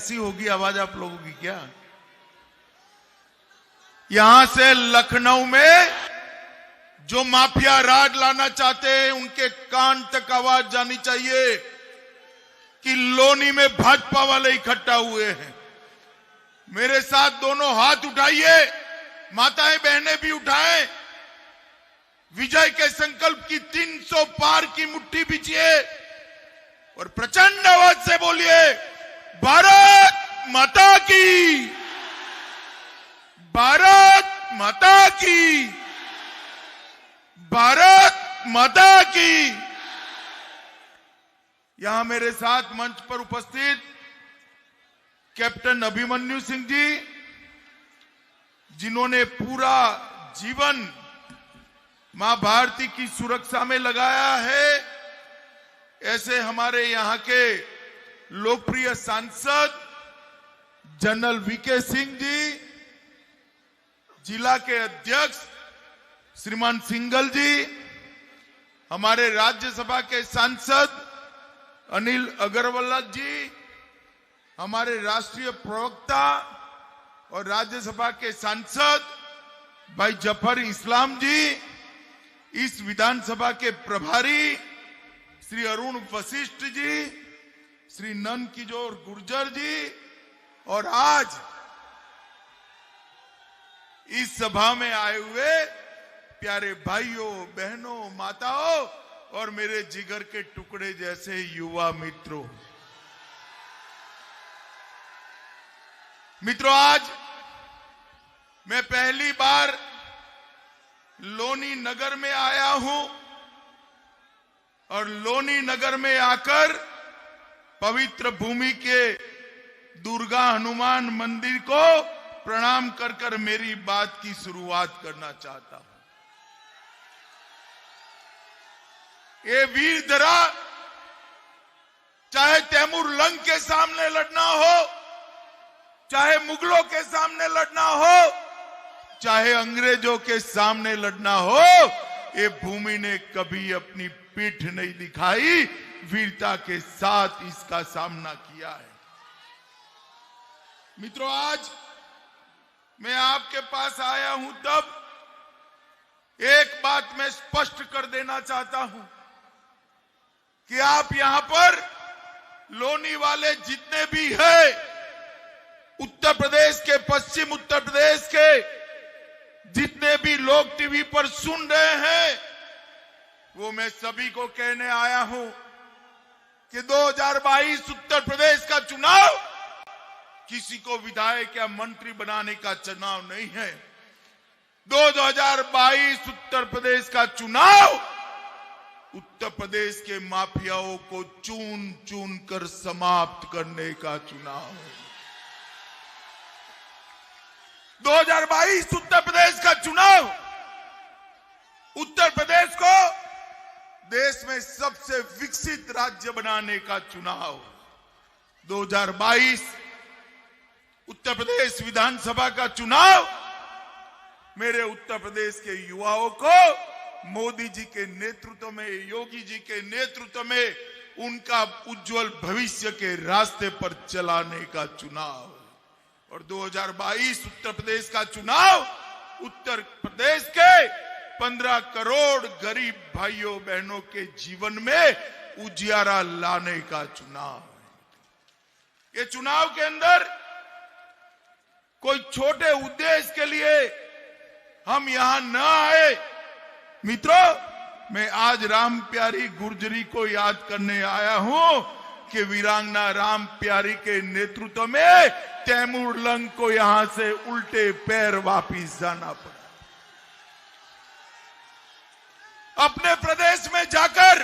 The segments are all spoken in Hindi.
ऐसी होगी आवाज आप लोगों की क्या? यहां से लखनऊ में जो माफिया राज लाना चाहते हैं उनके कान तक आवाज जानी चाहिए कि लोनी में भाजपा वाले इकट्ठा हुए हैं। मेरे साथ दोनों हाथ उठाइए, माताएं बहनें भी उठाएं, विजय के संकल्प की 300 पार की मुट्ठी बिछिए और प्रचंड आवाज से बोलिए, भारत माता की, भारत माता की, भारत माता की। यहां मेरे साथ मंच पर उपस्थित कैप्टन अभिमन्यु सिंह जी, जिन्होंने पूरा जीवन मां भारती की सुरक्षा में लगाया है, ऐसे हमारे यहां के लोकप्रिय सांसद जनरल वीके सिंह जी, जिला के अध्यक्ष श्रीमान सिंघल जी, हमारे राज्यसभा के सांसद अनिल अग्रवाल जी, हमारे राष्ट्रीय प्रवक्ता और राज्यसभा के सांसद भाई जफर इस्लाम जी, इस विधानसभा के प्रभारी श्री अरुण वशिष्ठ जी, श्री नंद किशोर गुर्जर जी, और आज इस सभा में आए हुए प्यारे भाइयों बहनों माताओं और मेरे जिगर के टुकड़े जैसे युवा मित्रों, आज मैं पहली बार लोनी नगर में आया हूं और लोनी नगर में आकर पवित्र भूमि के दुर्गा हनुमान मंदिर को प्रणाम कर कर मेरी बात की शुरुआत करना चाहता हूं। ये वीर धरा चाहे तैमूर लंग के सामने लड़ना हो, चाहे मुगलों के सामने लड़ना हो, चाहे अंग्रेजों के सामने लड़ना हो, ये भूमि ने कभी अपनी पीठ नहीं दिखाई, वीरता के साथ इसका सामना किया है। मित्रों, आज मैं आपके पास आया हूं तब एक बात मैं स्पष्ट कर देना चाहता हूं कि आप यहां पर लोनी वाले जितने भी हैं, उत्तर प्रदेश के, पश्चिम उत्तर प्रदेश के जितने भी लोग टीवी पर सुन रहे हैं, वो मैं सभी को कहने आया हूं कि 2022 उत्तर प्रदेश का चुनाव किसी को विधायक या मंत्री बनाने का चुनाव नहीं है। 2022 उत्तर प्रदेश का चुनाव उत्तर प्रदेश के माफियाओं को चून चून कर समाप्त करने का चुनाव है। 2022 उत्तर प्रदेश का चुनाव उत्तर प्रदेश को देश में सबसे विकसित राज्य बनाने का चुनाव। 2022 उत्तर प्रदेश विधानसभा का चुनाव मेरे उत्तर प्रदेश के युवाओं को मोदी जी के नेतृत्व में, योगी जी के नेतृत्व में उनका उज्जवल भविष्य के रास्ते पर चलाने का चुनाव। और 2022 उत्तर प्रदेश का चुनाव उत्तर प्रदेश के 15 करोड़ गरीब भाइयों बहनों के जीवन में उजियारा लाने का चुनाव है। ये चुनाव के अंदर कोई छोटे उद्देश्य के लिए हम यहां न आए। मित्रों, मैं आज राम प्यारी गुर्जरी को याद करने आया हूं कि वीरांगना राम प्यारी के नेतृत्व में तैमूर लंग को यहां से उल्टे पैर वापिस जाना पड़ा। अपने प्रदेश में जाकर,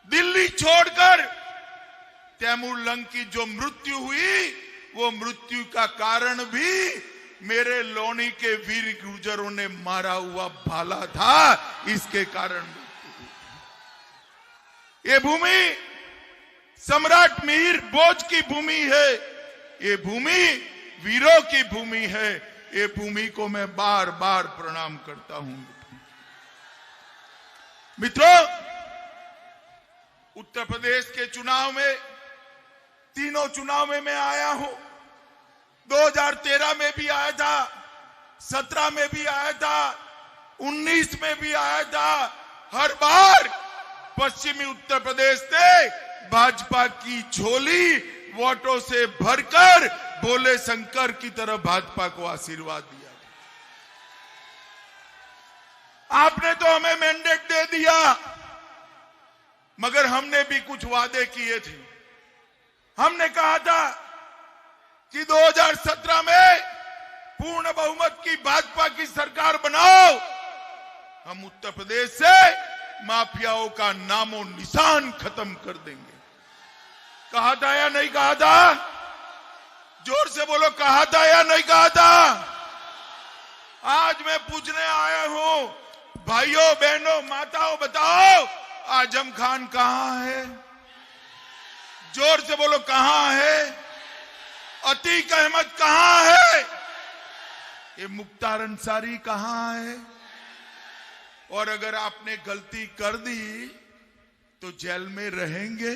दिल्ली छोड़कर तैमूर लंग की जो मृत्यु हुई, वो मृत्यु का कारण भी मेरे लोनी के वीर गुर्जरों ने मारा हुआ भाला था, इसके कारण मृत्यु हुई। ये भूमि सम्राट मिहिर भोज की भूमि है, ये भूमि वीरों की भूमि है। ये भूमि को मैं बार बार प्रणाम करता हूं। मित्रों, उत्तर प्रदेश के चुनाव में तीनों चुनाव में मैं आया हूं। 2013 में भी आया था, 17 में भी आया था, 19 में भी आया था। हर बार पश्चिमी उत्तर प्रदेश ने भाजपा की झोली वोटों से भरकर भोले शंकर की तरफ भाजपा को आशीर्वाद दिया। आपने तो हमें मैंडेट दे दिया, मगर हमने भी कुछ वादे किए थे। हमने कहा था कि 2017 में पूर्ण बहुमत की भाजपा की सरकार बनाओ, हम उत्तर प्रदेश से माफियाओं का नामो निशान खत्म कर देंगे। कहा था या नहीं कहा था? जोर से बोलो, कहा था या नहीं कहा था? आज मैं पूछने आया हूं, भाइयों बहनों माताओं, बताओ आजम खान कहां है? जोर से बोलो, कहां है? अतीक अहमद कहां है? ये मुख्तार अंसारी कहां है? और अगर आपने गलती कर दी तो जेल में रहेंगे।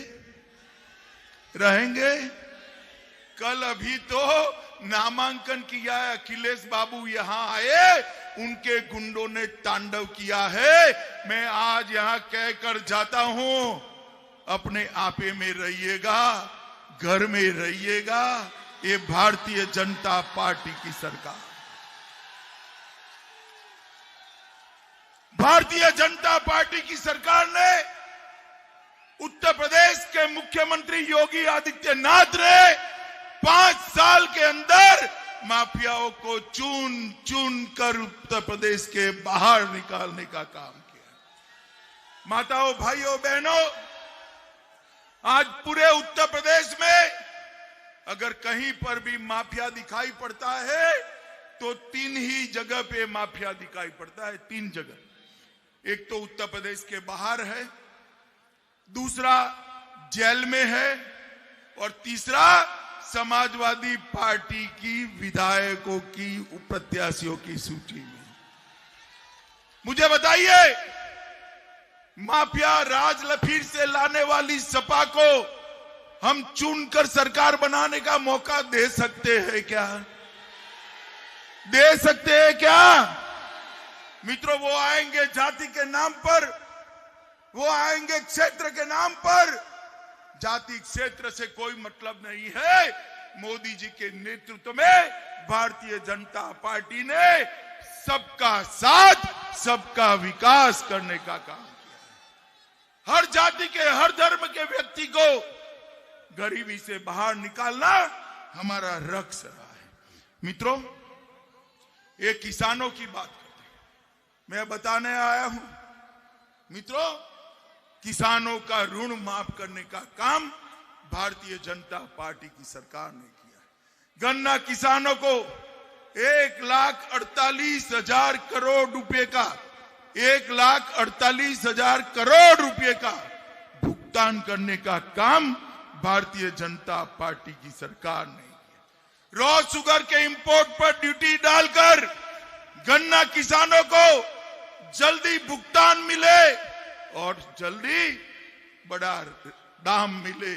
कल अभी तो नामांकन किया है, अखिलेश बाबू यहां आए, उनके गुंडों ने तांडव किया है। मैं आज यहां कहकर जाता हूं, अपने आपे में रहिएगा, घर में रहिएगा। ये भारतीय जनता पार्टी की सरकार, भारतीय जनता पार्टी की सरकार ने उत्तर प्रदेश के मुख्यमंत्री योगी आदित्यनाथ ने 5 साल के अंदर माफियाओं को चुन चुन कर उत्तर प्रदेश के बाहर निकालने का काम किया। माताओं, भाइयों, बहनों, आज पूरे उत्तर प्रदेश में अगर कहीं पर भी माफिया दिखाई पड़ता है तो 3 ही जगह पे माफिया दिखाई पड़ता है। 3 जगह। एक तो उत्तर प्रदेश के बाहर है, दूसरा जेल में है, और तीसरा समाजवादी पार्टी की विधायकों की प्रत्याशियों की सूची में। मुझे बताइए, माफिया राज फिर से लाने वाली सपा को हम चुनकर सरकार बनाने का मौका दे सकते हैं क्या? दे सकते हैं क्या? मित्रों, वो आएंगे जाति के नाम पर, वो आएंगे क्षेत्र के नाम पर। जाति क्षेत्र से कोई मतलब नहीं है। मोदी जी के नेतृत्व में भारतीय जनता पार्टी ने सबका साथ, सबका विकास करने का काम किया है। हर जाति के, हर धर्म के व्यक्ति को गरीबी से बाहर निकालना हमारा लक्ष्य रहा है। मित्रों, ये किसानों की बात करते हैं, मैं बताने आया हूं। मित्रों, किसानों का ऋण माफ करने का काम भारतीय जनता पार्टी की सरकार ने किया। गन्ना किसानों को 1,48,000 करोड़ रुपए का 1,48,000 करोड़ रुपए का भुगतान करने का काम भारतीय जनता पार्टी की सरकार ने किया। रॉ शुगर के इंपोर्ट पर ड्यूटी डालकर गन्ना किसानों को जल्दी भुगतान मिले और जल्दी बड़ा दाम मिले,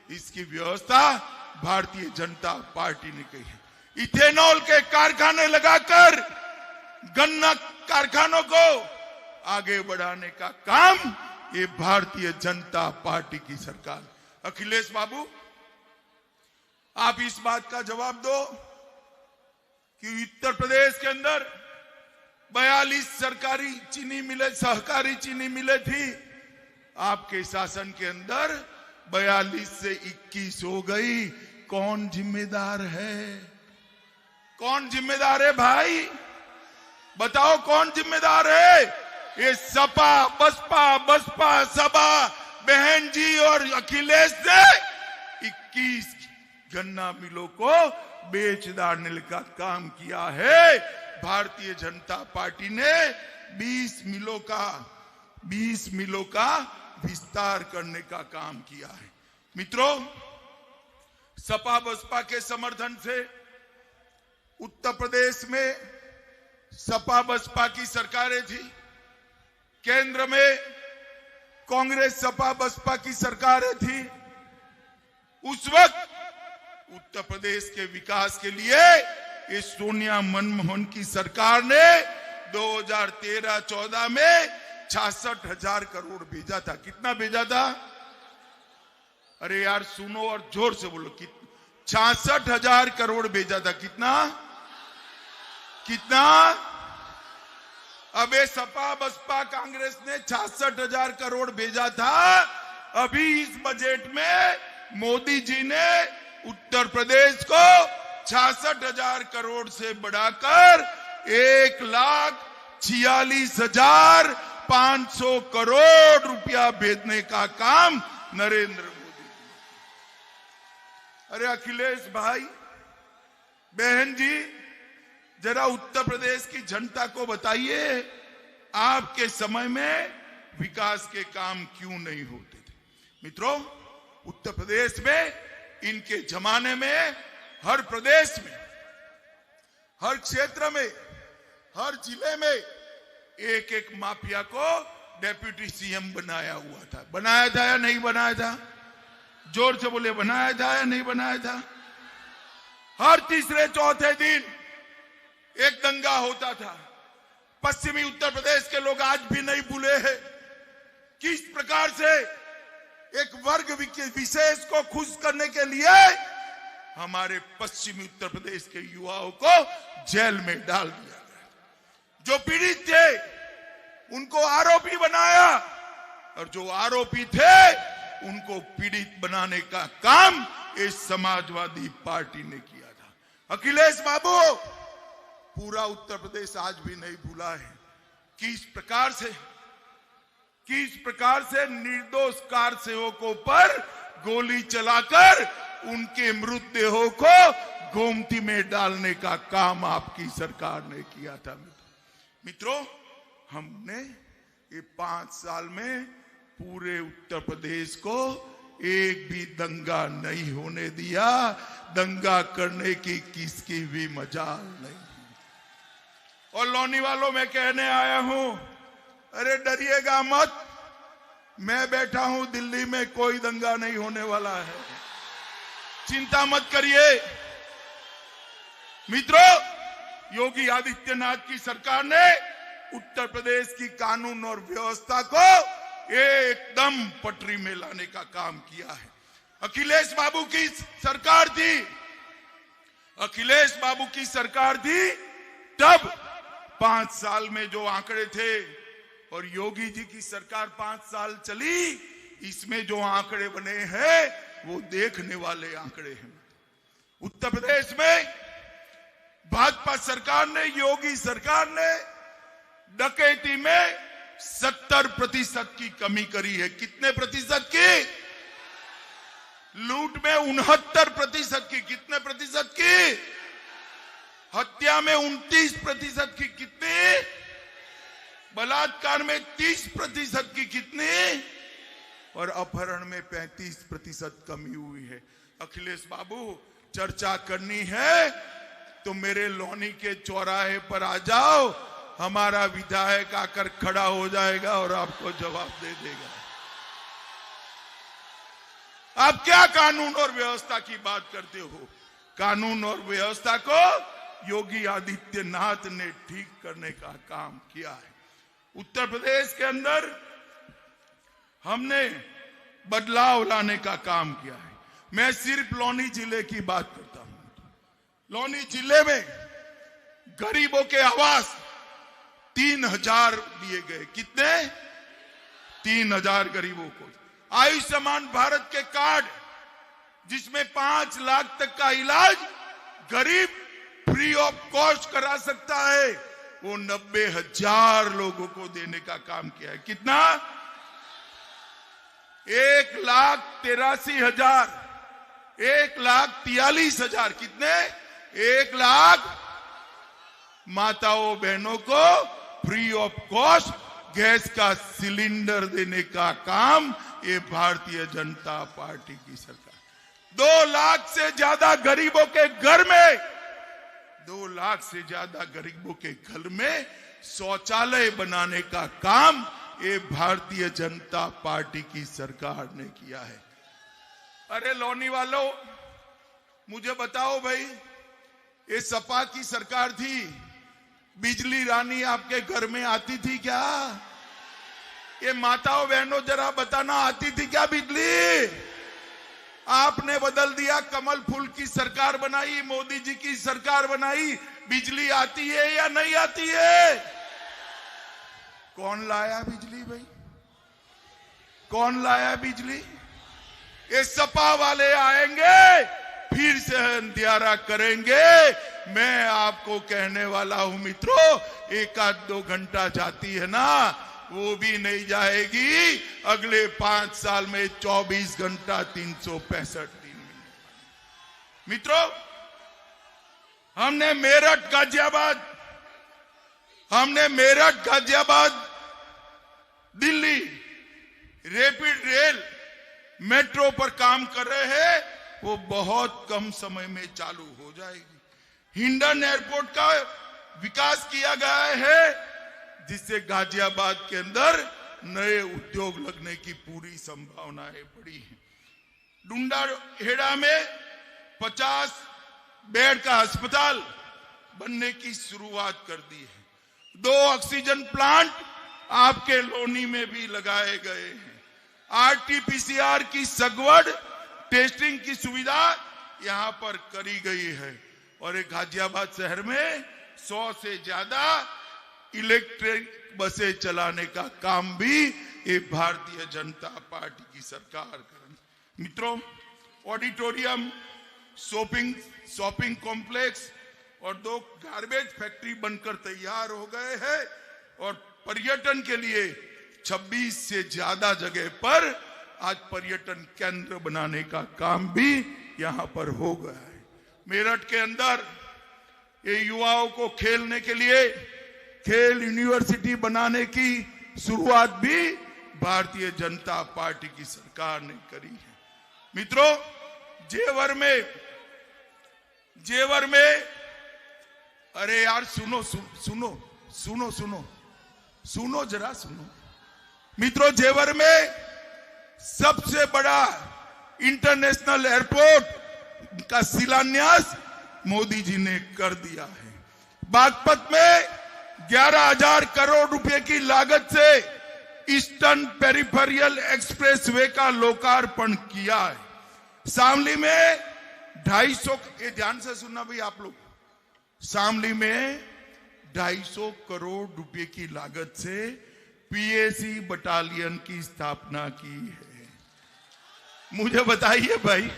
इसकी व्यवस्था भारतीय जनता पार्टी ने की है। इथेनॉल के कारखाने लगाकर गन्ना कारखानों को आगे बढ़ाने का काम ये भारतीय जनता पार्टी की सरकार। अखिलेश बाबू, आप इस बात का जवाब दो कि उत्तर प्रदेश के अंदर 42 सरकारी चीनी मिले, सहकारी चीनी मिले थी, आपके शासन के अंदर 42 से 21 हो गई। कौन जिम्मेदार है? कौन जिम्मेदार है भाई? बताओ कौन जिम्मेदार है? ये सपा बसपा सपा बहन जी और अखिलेश ने 21 गन्ना मिलों को बेच डालने का काम किया है। भारतीय जनता पार्टी ने 20 मिलों का विस्तार करने का काम किया है। मित्रों, सपा बसपा के समर्थन से उत्तर प्रदेश में सपा बसपा की सरकारें थी, केंद्र में कांग्रेस सपा बसपा की सरकारें थी। उस वक्त उत्तर प्रदेश के विकास के लिए इस सोनिया मनमोहन की सरकार ने 2013-14 में 66,000 करोड़ भेजा था। कितना भेजा था? अरे यार सुनो और जोर से बोलो। 66,000 करोड़ भेजा था। कितना? अबे सपा बसपा कांग्रेस ने 66,000 करोड़ भेजा था। अभी इस बजट में मोदी जी ने उत्तर प्रदेश को 66,000 करोड़ से बढ़ाकर 1,46,500 करोड़ रुपया भेजने का काम नरेंद्र मोदी। अरे अखिलेश भाई बहन जी, जरा उत्तर प्रदेश की जनता को बताइए, आपके समय में विकास के काम क्यों नहीं होते थे? मित्रों, उत्तर प्रदेश में इनके जमाने में हर प्रदेश में, हर क्षेत्र में, हर जिले में एक एक माफिया को डेप्यूटी सीएम बनाया हुआ था। बनाया था या नहीं बनाया था? जोर से बोले, बनाया था या नहीं बनाया था? हर तीसरे चौथे दिन एक दंगा होता था। पश्चिमी उत्तर प्रदेश के लोग आज भी नहीं भूले हैं किस प्रकार से एक वर्ग विशेष को खुश करने के लिए हमारे पश्चिमी उत्तर प्रदेश के युवाओं को जेल में डाल दिया गया। जो पीड़ित थे उनको आरोपी बनाया और जो आरोपी थे उनको पीड़ित बनाने का काम इस समाजवादी पार्टी ने किया था। अखिलेश बाबू, पूरा उत्तर प्रदेश आज भी नहीं भूला है किस प्रकार से निर्दोष कार सेवकों पर गोली चलाकर उनके मृतदेहों को गोमती में डालने का काम आपकी सरकार ने किया था। मित्रों, हमने ये 5 साल में पूरे उत्तर प्रदेश को एक भी दंगा नहीं होने दिया। दंगा करने की किसकी भी मजाल नहीं। और लौनी वालों में कहने आया हूं, अरे डरिएगा मत, मैं बैठा हूं दिल्ली में, कोई दंगा नहीं होने वाला है, चिंता मत करिए। मित्रों, योगी आदित्यनाथ की सरकार ने उत्तर प्रदेश की कानून और व्यवस्था को एकदम पटरी में लाने का काम किया है। अखिलेश बाबू की सरकार थी तब 5 साल में जो आंकड़े थे, और योगी जी की सरकार 5 साल चली, इसमें जो आंकड़े बने हैं वो देखने वाले आंकड़े हैं। उत्तर प्रदेश में भाजपा सरकार ने, योगी सरकार ने डकैती में 70% की कमी करी है। कितने प्रतिशत की? लूट में 69% की। कितने प्रतिशत की? हत्या में 29% की। कितनी? बलात्कार में 30% की। कितनी? और अपहरण में 35% कमी हुई है। अखिलेश बाबू, चर्चा करनी है तो मेरे लौनी के चौराहे पर आ जाओ, हमारा विधायक आकर खड़ा हो जाएगा और आपको जवाब दे देगा। आप क्या कानून और व्यवस्था की बात करते हो? कानून और व्यवस्था को योगी आदित्यनाथ ने ठीक करने का काम किया है। उत्तर प्रदेश के अंदर हमने बदलाव लाने का काम किया है। मैं सिर्फ लौनी जिले की बात करता हूं। लौनी जिले में गरीबों के आवास 3,000 दिए गए। कितने? 3,000 गरीबों को। आयुष्मान भारत के कार्ड, जिसमें 5 लाख तक का इलाज गरीब फ्री ऑफ कॉस्ट करा सकता है, वो 90,000 लोगों को देने का काम किया है। कितना? 1,83,000, 1,43,000। कितने? 1 लाख माताओं बहनों को फ्री ऑफ कॉस्ट गैस का सिलेंडर देने का काम ये भारतीय जनता पार्टी की सरकार। 2 लाख से ज्यादा गरीबों के घर में, 2 लाख से ज्यादा गरीबों के घर में शौचालय बनाने का काम ये भारतीय जनता पार्टी की सरकार ने किया है। अरे लौनी वालों, मुझे बताओ भाई, ये सपा की सरकार थी, बिजली रानी आपके घर में आती थी क्या? ये माताओं बहनों जरा बताना, आती थी क्या बिजली? आपने बदल दिया, कमल फूल की सरकार बनाई, मोदी जी की सरकार बनाई, बिजली आती है या नहीं आती है? कौन लाया बिजली भाई? कौन लाया बिजली? ये सपा वाले आएंगे, फिर से अंधियारा करेंगे। मैं आपको कहने वाला हूं मित्रों, 1-2 घंटा जाती है ना, वो भी नहीं जाएगी। अगले 5 साल में 24 घंटा 365 दिन मित्रों, हमने Meerut Ghaziabad Delhi rapid rail metro पर काम कर रहे हैं, वो बहुत कम समय में चालू हो जाएगी। हिंडन एयरपोर्ट का विकास किया गया है, जिससे गाजियाबाद के अंदर नए उद्योग लगने की पूरी संभावनाएं बड़ी हैं। डुंडाहेड़ा में 50 बेड का अस्पताल बनने की शुरुआत कर दी है। 2 ऑक्सीजन प्लांट आपके लोनी में भी लगाए गए हैं। RT-PCR की सगवड़, टेस्टिंग की सुविधा यहां पर करी गई है। और एक गाजियाबाद शहर में 100 से ज्यादा इलेक्ट्रिक बसें चलाने का काम भी ये भारतीय जनता पार्टी की सरकार कर रही है। मित्रों, ऑडिटोरियम, शॉपिंग कॉम्प्लेक्स और 2 गार्बेज फैक्ट्री बनकर तैयार हो गए हैं। और पर्यटन के लिए 26 से ज्यादा जगह पर आज पर्यटन केंद्र बनाने का काम भी यहां पर हो गया है। मेरठ के अंदर ये युवाओं को खेलने के लिए खेल यूनिवर्सिटी बनाने की शुरुआत भी भारतीय जनता पार्टी की सरकार ने करी है। मित्रों, जेवर में अरे यार सुनो जरा सुनो। मित्रों, जेवर में सबसे बड़ा इंटरनेशनल एयरपोर्ट का शिलान्यास मोदी जी ने कर दिया है। बागपत में 11,000 करोड़ रुपए की लागत से ईस्टर्न पेरिफेरियल एक्सप्रेसवे का लोकार्पण किया है। शामली में 250, ये ध्यान से सुनना भाई आप लोग, शामली में 250 करोड़ रुपए की लागत से पीएसी बटालियन की स्थापना की है। मुझे बताइए भाई,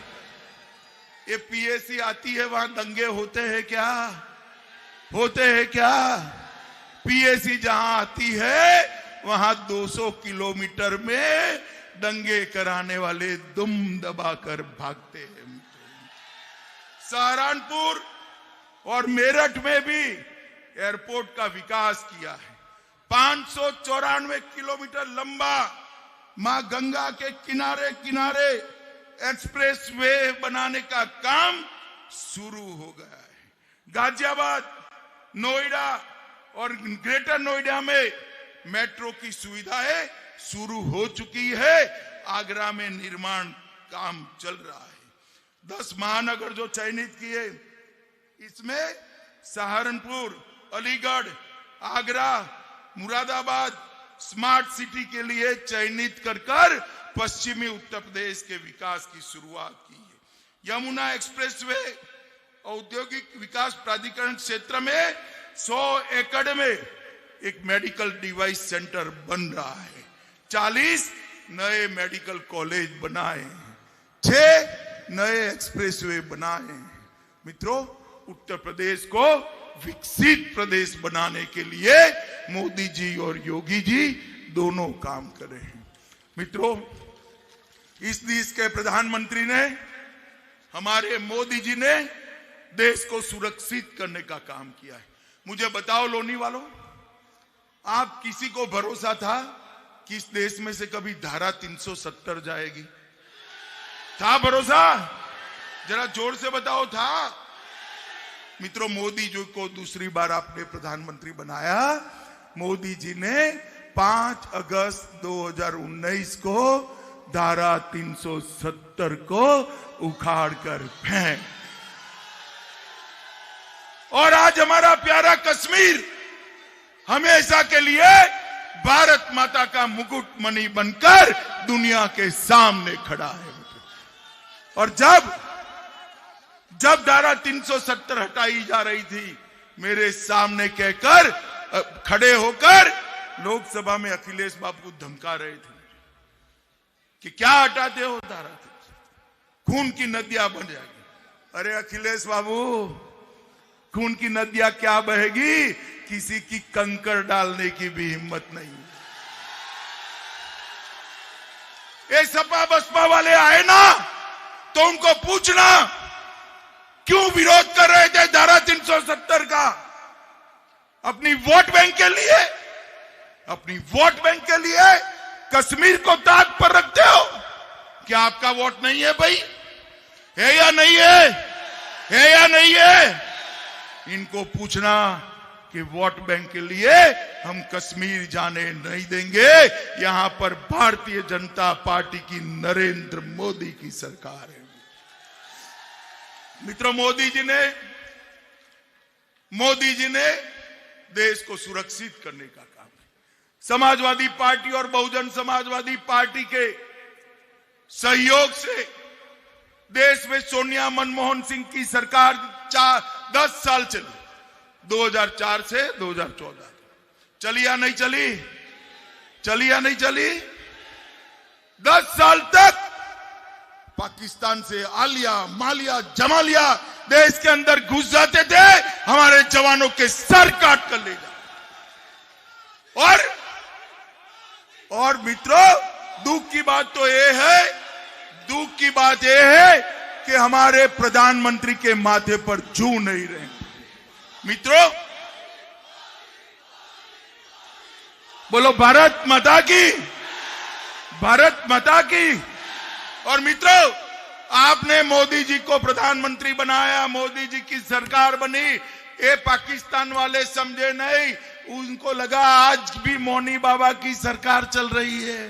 ये पीएसी आती है, वहां दंगे होते हैं क्या? होते हैं क्या? पीएसी जहां आती है वहां 200 किलोमीटर में दंगे कराने वाले दुम दबाकर भागते हैं। सहारनपुर और मेरठ में भी एयरपोर्ट का विकास किया है। 594 किलोमीटर लंबा मां गंगा के किनारे किनारे एक्सप्रेसवे बनाने का काम शुरू हो गया है। गाजियाबाद, नोएडा और ग्रेटर नोएडा में मेट्रो की सुविधाएं शुरू हो चुकी है। आगरा में निर्माण काम चल रहा है। 10 महानगर जो चयनित किए, इसमें सहारनपुर, अलीगढ़, आगरा, मुरादाबाद स्मार्ट सिटी के लिए चयनित कर पश्चिमी उत्तर प्रदेश के विकास की शुरुआत की है। यमुना एक्सप्रेसवे औद्योगिक विकास प्राधिकरण क्षेत्र में 100 एकड़ में एक मेडिकल डिवाइस सेंटर बन रहा है। 40 नए मेडिकल कॉलेज बनाए, 6 नए एक्सप्रेसवे बनाए। मित्रों, उत्तर प्रदेश को विकसित प्रदेश बनाने के लिए मोदी जी और योगी जी दोनों काम कर रहे हैं। मित्रों, इस देश के प्रधानमंत्री ने, हमारे मोदी जी ने देश को सुरक्षित करने का काम किया है। मुझे बताओ लोनी वालों, आप किसी को भरोसा था कि इस देश में से कभी धारा 370 जाएगी? था भरोसा? जरा जोर से बताओ, था? मित्रों, मोदी जी को दूसरी बार आपने प्रधानमंत्री बनाया। मोदी जी ने 5 अगस्त 2019 को धारा 370 को उखाड़ कर फेंक, और आज हमारा प्यारा कश्मीर हमेशा के लिए भारत माता का मुकुटमणि बनकर दुनिया के सामने खड़ा है। और जब धारा 370 हटाई जा रही थी, मेरे सामने कहकर खड़े होकर लोकसभा में अखिलेश बाबू को धमका रहे थे कि क्या हटाते हो धारा, खून की नदियां बन जाएगी। अरे अखिलेश बाबू, खून की नदियां क्या बहेगी, किसी की कंकड़ डालने की भी हिम्मत नहीं। ये सपा बसपा वाले आए ना, तो उनको पूछना क्यों विरोध कर रहे थे धारा 370 का? अपनी वोट बैंक के लिए, अपनी वोट बैंक के लिए कश्मीर को ताक पर रखते हो। क्या आपका वोट नहीं है भाई? है या नहीं है? है या नहीं है? इनको पूछना कि वोट बैंक के लिए हम कश्मीर जाने नहीं देंगे। यहां पर भारतीय जनता पार्टी की नरेंद्र मोदी की सरकार है। मित्रों, मोदी जी ने देश को सुरक्षित करने का काम किया। समाजवादी पार्टी और बहुजन समाजवादी पार्टी के सहयोग से देश में सोनिया मनमोहन सिंह की सरकार 10 साल चली, 2004 से 2014 चली या नहीं चली? चली या नहीं चली? 10 साल तक पाकिस्तान से आलिया मालिया जमालिया देश के अंदर घुस जाते थे, हमारे जवानों के सर काट कर ले जाते। और मित्रों, दुख की बात तो यह है कि हमारे प्रधानमंत्री के माथे पर जू नहीं रहे। मित्रों, बोलो भारत माता की, भारत माता की। और मित्रों, आपने मोदी जी को प्रधानमंत्री बनाया, मोदी जी की सरकार बनी। ये पाकिस्तान वाले समझे नहीं, उनको लगा आज भी मौनी बाबा की सरकार चल रही है,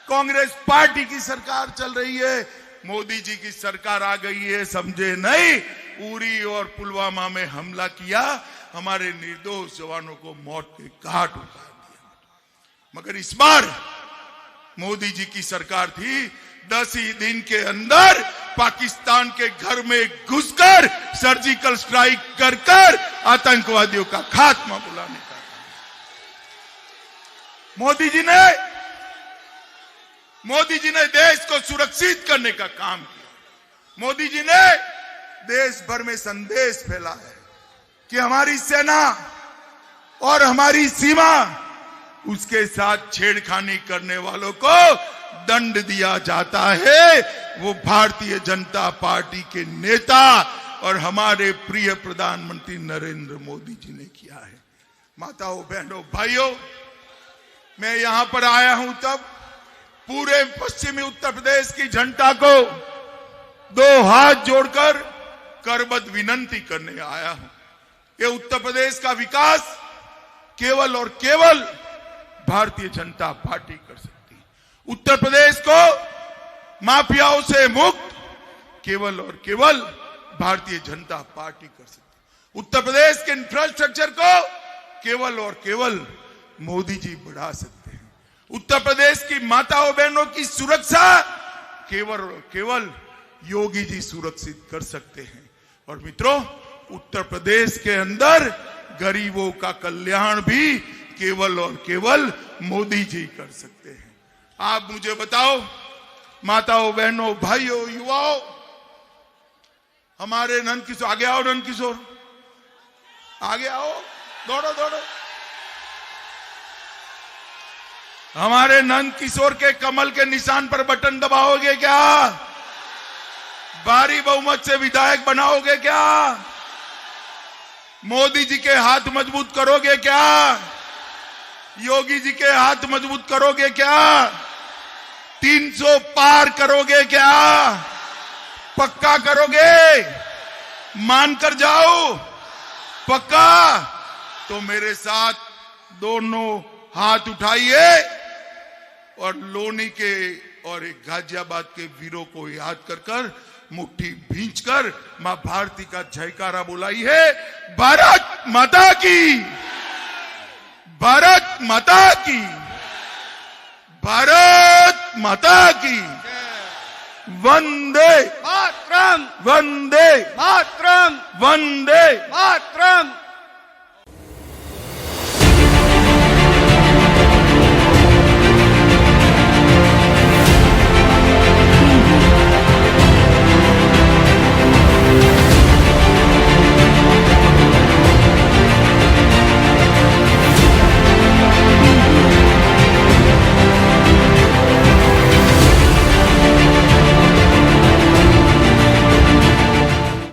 कांग्रेस पार्टी की सरकार चल रही है, मोदी जी की सरकार आ गई है। समझे नहीं, उरी और पुलवामा में हमला किया, हमारे निर्दोष जवानों को मौत के घाट उतार दिया। मगर इस बार मोदी जी की सरकार थी, 10 ही दिन के अंदर पाकिस्तान के घर में घुसकर सर्जिकल स्ट्राइक कर आतंकवादियों का खात्मा बुलाने का मोदी जी ने देश को सुरक्षित करने का काम किया। मोदी जी ने देश भर में संदेश फैला है कि हमारी सेना और हमारी सीमा, उसके साथ छेड़खानी करने वालों को दंड दिया जाता है। वो भारतीय जनता पार्टी के नेता और हमारे प्रिय प्रधानमंत्री नरेंद्र मोदी जी ने किया है। माताओं, बहनों, भाइयों, मैं यहां पर आया हूं तब पूरे पश्चिमी उत्तर प्रदेश की जनता को 2 हाथ जोड़कर करबद्ध विनंती करने आया हूं। ये उत्तर प्रदेश का विकास केवल और केवल भारतीय जनता पार्टी कर सकती है। उत्तर प्रदेश को माफियाओं से मुक्त केवल और केवल भारतीय जनता पार्टी कर सकती है। उत्तर प्रदेश के इंफ्रास्ट्रक्चर को केवल और केवल मोदी जी बढ़ा सकते हैं। उत्तर प्रदेश की माताओं बहनों की सुरक्षा केवल और केवल योगी जी सुरक्षित कर सकते हैं। और मित्रों, उत्तर प्रदेश के अंदर गरीबों का कल्याण भी केवल और केवल मोदी जी कर सकते हैं। आप मुझे बताओ, माताओं, बहनों, भाइयों, युवाओं, हमारे नंद किशोर, आगे आओ नंद किशोर, आगे आओ, दौड़ो दौड़ो। हमारे नंद किशोर के कमल के निशान पर बटन दबाओगे क्या? भारी बहुमत से विधायक बनाओगे क्या? मोदी जी के हाथ मजबूत करोगे क्या? योगी जी के हाथ मजबूत करोगे क्या? 300 पार करोगे क्या? पक्का करोगे? मान कर जाओ, पक्का? तो मेरे साथ दोनों हाथ उठाइए और लोनी के और एक गाजियाबाद के वीरों को याद कर मुट्ठी भींचकर मां भारती का जयकारा बुलाई है। भारत माता की, भारत माता की, भारत माता की। वंदे मातरम, वंदे मातरम, वंदे मातरम।